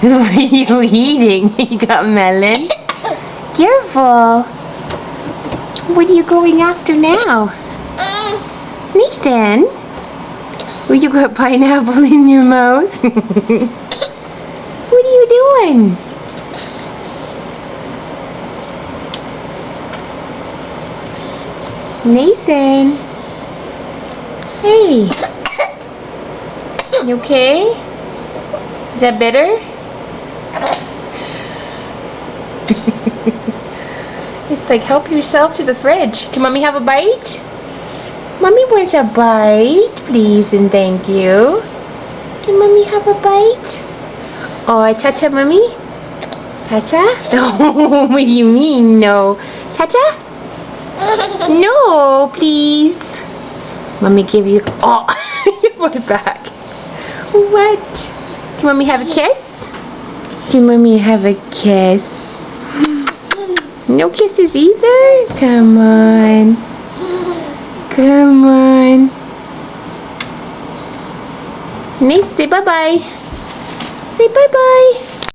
What are you eating? You got melon? Careful. What are you going after now? Nathan? Will you got pineapple in your mouth? What are you doing? Nathan? Hey. You okay? Is that better? It's like, help yourself to the fridge. Can Mommy have a bite? Mommy wants a bite, please and thank you. Can Mommy have a bite? Oh, Cha-Cha, Mommy? Cha-Cha? Oh, what do you mean, no? Cha-Cha? No, please. Mommy give you... Oh, you put it back. What? Can Mommy have a kiss? Can Mommy have a kiss? No kisses either? Come on. Come on. Nate, say bye-bye. Say bye-bye.